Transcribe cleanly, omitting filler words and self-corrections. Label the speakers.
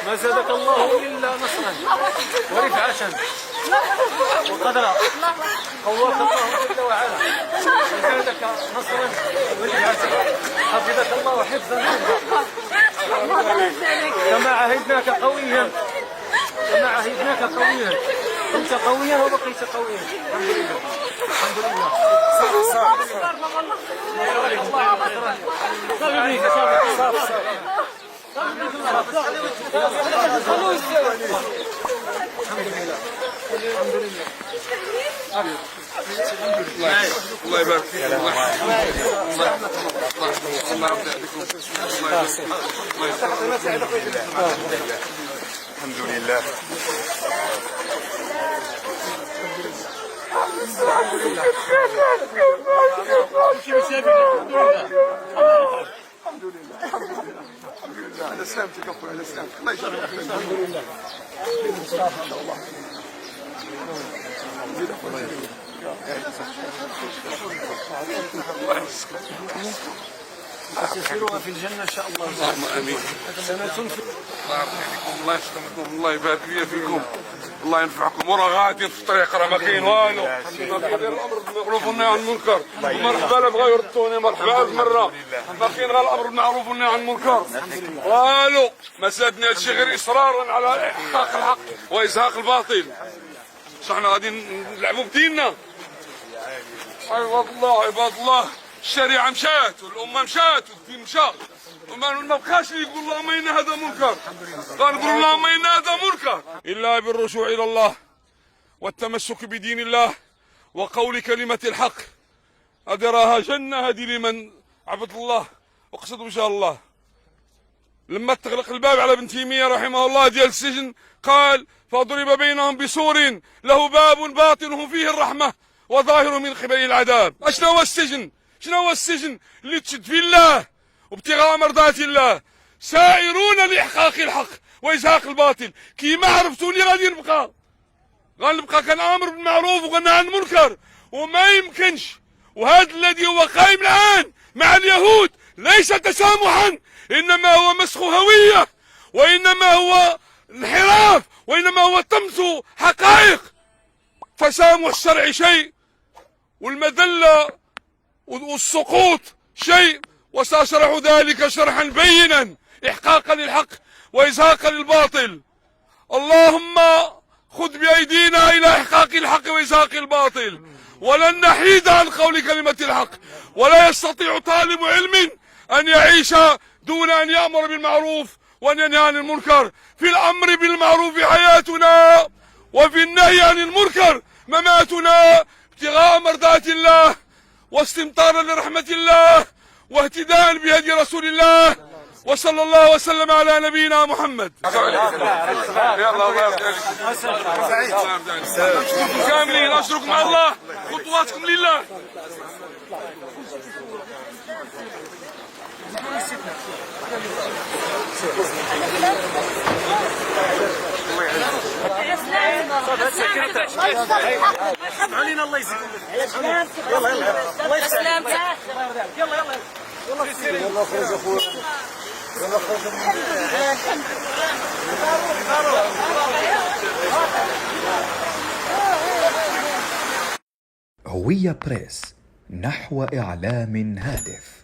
Speaker 1: ما زادك الله إلا نصرا ورفعة وقدرا. قواك الله جل وعلا وزادك نصرا ورفعة. حفظك الله حفظا كما عهدناك قويا، كما عهدناك قويا. كنت قويا وبقيت قويا. الحمد لله الحمد لله.
Speaker 2: الله يبارك فيك. الله الحمد لله. على سلامتك اخوي، على سلامتك. الله يجزاك خير. الحمد لله.
Speaker 1: تسيرها في الجنة إن شاء الله.
Speaker 2: اللهم آمين. الله يسلمكم، الله يبارك لي فيكم، الله ينفعكم. ورا غادي في الطريق راه ما كاين والو، ما كاين غير الامر بالمعروف والنهي عن المنكر. مرحبا لا بغاو يردوني، مرحبا ألف مرة. ما كاين غير الامر بالمعروف والنهي عن المنكر والو. ما زادنا هادشي غير اصرارا على احقاق الحق وازهاق الباطل. صحنا غادي نلعبوا بديننا. عباد الله عباد الله، الشريعة مشات والأمة مشات والدين مشى، وما بقاش اللي يقول اللهم إن هذا منكر. قال نقول اللهم إن هذا منكر. إلا بالرجوع إلى الله والتمسك بدين الله وقول كلمة الحق. هذه راها جنة هذه لمن عبد الله وقصد وجه الله. لما تغلق الباب على ابن تيمية رحمه الله ديال السجن قال فضرب بينهم بسور له باب باطنه فيه الرحمة وظاهره من قبل العذاب. اشنو هو السجن؟ شنو هو السجن؟ اللي تشد في الله وابتغاء مرضات الله، سائرون لاحقاق الحق وازهاق الباطل. كيما عرفتوني غادي غنبقى كنامر بالمعروف وكنهى عن المنكر، وما يمكنش. وهذا الذي هو قائم الان مع اليهود ليس تسامحا، انما هو مسخ هويه، وانما هو انحراف، وانما هو طمس حقائق. تسامح الشرع شيء، والمذله والسقوط شيء، وسأشرح ذلك شرحا بينا إحقاقا للحق وإزهاقا للباطل. اللهم خذ بأيدينا إلى إحقاق الحق وإزهاق الباطل، ولن نحيد عن قول كلمة الحق. ولا يستطيع طالب علم أن يعيش دون أن يأمر بالمعروف وأن ينهى عن المنكر. في الأمر بالمعروف حياتنا، وفي النهي عن المنكر مماتنا، ابتغاء مرضات الله واستمطارا لرحمة الله واهتداء بهدي رسول الله، وصلى الله وسلم على نبينا محمد. يا الله كاملين اشركوا مع الله، خطواتكم لله.
Speaker 1: علينا الله يجزيك. يلا يلا الله يسلمك. يلا يلا يلا خرج اخويا. يلا خرج.
Speaker 3: هوية بريس، نحو إعلام هادف.